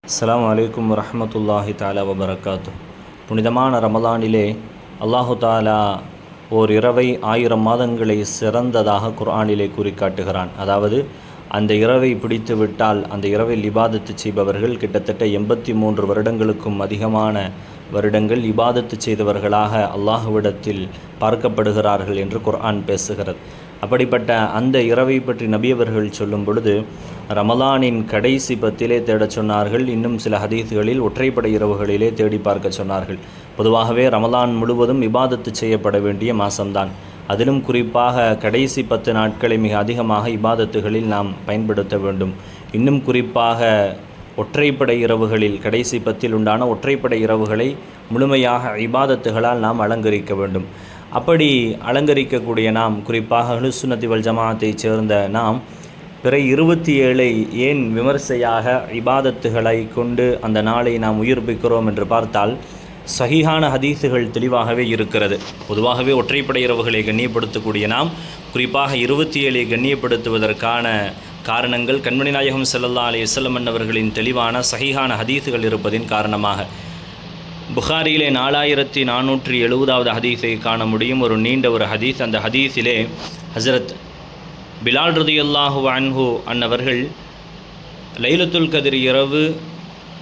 அஸ்ஸலாமு அலைக்கும் வரஹ்மத்துல்லாஹி தஆலா வபரகாத்து. புனிதமான ரமலானிலே அல்லாஹு தாலா ஓர் இரவை 1000 மாதங்களை சிறந்ததாக குர்ஆனிலே குறிக்காட்டுகிறான். அதாவது அந்த இரவை பிடித்து விட்டால் அந்த இரவில் இபாதத்து செய்பவர்கள் கிட்டத்தட்ட 83 வருடங்களுக்கும் அதிகமான வருடங்கள் இபாதத்து செய்தவர்களாக அல்லாஹுவிடத்தில் பார்க்கப்படுகிறார்கள் என்று குர்ஆன் பேசுகிறது. அப்படிப்பட்ட அந்த இரவை பற்றி நபியவர்கள் சொல்லும் பொழுது ரமலானின் கடைசி பத்திலே தேடச் சொன்னார்கள். இன்னும் சில ஹதீஸ்களில் ஒற்றைப்படை இரவுகளிலே தேடி பார்க்க சொன்னார்கள். பொதுவாகவே ரமலான் முழுவதும் இபாதத்து செய்யப்பட வேண்டிய மாதம்தான். அதிலும் குறிப்பாக கடைசி 10 நாட்களை மிக அதிகமாக இபாதத்துகளில் நாம் பயன்படுத்த வேண்டும். இன்னும் குறிப்பாக ஒற்றைப்படை இரவுகளில் கடைசி 10 உண்டான ஒற்றைப்படை இரவுகளை முழுமையாக இபாதத்துகளால் நாம் அலங்கரிக்க வேண்டும். அப்படி அலங்கரிக்கக்கூடிய நாம், குறிப்பாக அஹ்லுஸ் சுன்னத்தி வல் ஜமாஅத்தைச் சேர்ந்த நாம், பிறை 27 ஏன் விமர்சையாக இபாதத்துகளை கொண்டு அந்த நாளை நாம் உயிர்ப்பிக்கிறோம் என்று பார்த்தால் சஹீஹான ஹதீஸுகள் தெளிவாகவே இருக்கிறது. பொதுவாகவே ஒற்றைப்படை இரவுகளை கண்ணியப்படுத்தக்கூடிய நாம் குறிப்பாக 27 கண்ணியப்படுத்துவதற்கான காரணங்கள் கண்மணி நாயகம் ஸல்லல்லாஹு அலைஹி வஸல்லம் அவர்களின் தெளிவான சஹீஹான ஹதீஸுகள் இருப்பதின் காரணமாக. புகாரியிலே 4470வது ஹதீஸை காண முடியும். ஒரு நீண்ட ஒரு ஹதீஸ். அந்த ஹதீஸிலே ஹஸரத் பிலால் ரலியல்லாஹு அன்ஹு அன்னவர்கள் லைலத்துல் கத்ர் இரவு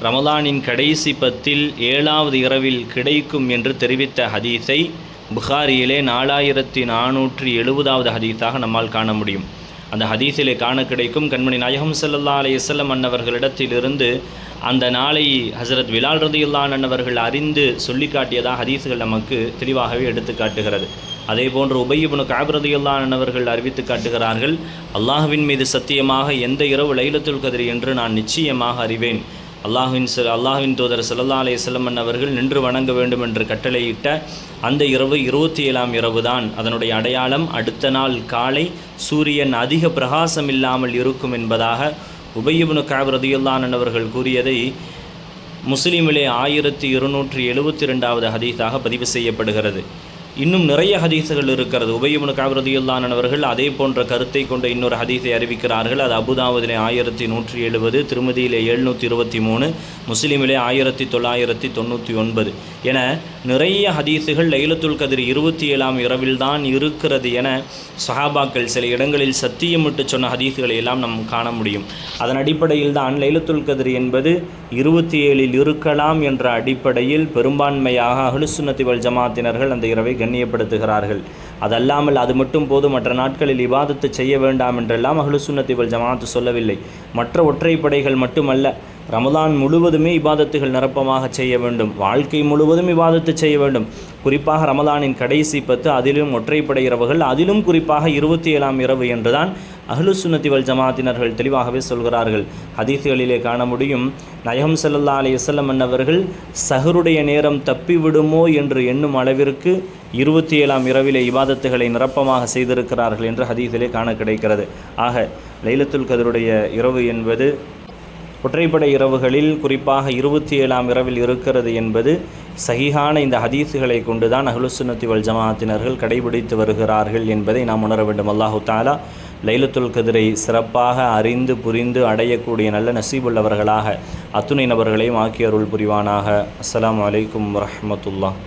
ரமலானின் கடைசி 10 7வது இரவில் கிடைக்கும் என்று தெரிவித்த ஹதீஸை புகாரியிலே 4470வது ஹதீஸாக நம்மால் காண முடியும். அந்த ஹதீஸிலே காண கிடைக்கும் கண்மணி நாயகம் ஸல்லல்லாஹு அலைஹி வஸல்லம் அன்னவர்களிடத்திலிருந்து அந்த நாளை ஹஸரத் பிலால் ரலியல்லாஹு அன்ஹு அறிந்து சொல்லி காட்டியதாக ஹதீஸுகள் நமக்கு தெளிவாகவே எடுத்து காட்டுகிறது. அதே போன்று உபய் இப்னு கஅப் ரலியல்லாஹு அன்ஹு அறிவித்து காட்டுகிறார்கள், அல்லாஹ்வின் மீது சத்தியமாக எந்த இரவு லைலத்துல் கத்ர் என்று நான் நிச்சயமாக அறிவேன். அல்லாஹ்வின் தூதர் ஸல்லல்லாஹு அலைஹி வஸல்லம் அவர்கள் நின்று வணங்க வேண்டும் என்று கட்டளையிட்ட அந்த இரவு 27ஆம் இரவு தான். அதனுடைய அடையாளம் அடுத்த நாள் காலை சூரியன் அதிக பிரகாசம் இல்லாமல் இருக்கும் என்பதாக உபய் இப்னு கஅப் ரலியல்லாஹு அன்ஹு அவர்கள் கூறியதை முஸ்லிமிலே 1272வது ஹதீஸாக பதிவு செய்யப்படுகிறது. இன்னும் நிறைய ஹதீஸுகள் இருக்கிறது. உபய் இப்னு கஅப் ரலியல்லாஹு அன்ஹு அவர்கள் அதே போன்ற கருத்தை கொண்ட இன்னொரு ஹதீஸை அறிவிக்கிறார்கள். அது அபுதாவுதிலே 1170, திருமதியிலே 723, முஸ்லிமிலே 1999 என நிறைய ஹதீஸுகள் லைலத்துல் கத்ர் 27ஆம் இரவில் தான் இருக்கிறது என சஹாபாக்கள் சில இடங்களில் சத்தியமிட்டு சொன்ன ஹதீஸுகளை எல்லாம் நாம் காண முடியும். அதன் அடிப்படையில் தான் லைலத்துல் கத்ர் என்பது 27இல் இருக்கலாம் என்ற அடிப்படையில் பெரும்பான்மையாக அஹ்லுஸ் சுன்னத்தி வல் ஜமாஅத்தினர்கள் அந்த இரவை கண்ணியப்படுத்துகிறார்கள். அதல்லாமல் அது மட்டும் போது மற்ற நாட்களில் இபாதத்து செய்ய வேண்டாம் என்றெல்லாம் அஹ்லுஸ் சுன்னத்தி வல் ஜமாஅத் சொல்லவில்லை. மற்ற ஒற்றைப்படைகள் மட்டுமல்ல, ரமலான் முழுவதுமே இபாதத்துகள் நிரப்பமாக செய்ய வேண்டும். வாழ்க்கை முழுவதும் இபாதத்து செய்ய வேண்டும். குறிப்பாக ரமலானின் கடைசி 10 அதிலும் ஒற்றைப்படை இரவுகள், அதிலும் குறிப்பாக 27ஆம் இரவு என்றுதான் அஹ்லுஸ் சுன்னத்தி வல் ஜமாஅத்தினர்கள் தெளிவாகவே சொல்கிறார்கள். ஹதீஸ்களிலே காண முடியும், நாயகம் ஸல்லல்லாஹு அலைஹி வஸல்லம் அவர்கள் சஹருடைய நேரம் தப்பிவிடுமோ என்று எண்ணும் அளவிற்கு 27ஆம் இரவிலே இபாதத்துகளை நிரப்பமாக செய்திருக்கிறார்கள் என்று ஹதீஸிலே காண கிடைக்கிறது. ஆக லைலத்துல் கத்ருடைய இரவு என்பது ஒற்றைப்படை இரவுகளில் குறிப்பாக 27ஆம் இரவில் இருக்கிறது என்பது சஹீஹான இந்த ஹதீஸுகளை கொண்டுதான் அஹ்லுஸ் சுன்னத்தி வல் ஜமாஅத்தினர்கள் கடைபிடித்து வருகிறார்கள் என்பதை நாம் உணர வேண்டும். அல்லாஹு தஆலா லைலத்துல் கத்ரை சிறப்பாக அறிந்து புரிந்து அடையக்கூடிய நல்ல நசீபுள்ளவர்களாக அத்துணை நபர்களையும் ஆக்கி அருள் புரிவானாக. அஸ்ஸலாமு அலைக்கும் வரஹ்மத்துல்லாஹ்.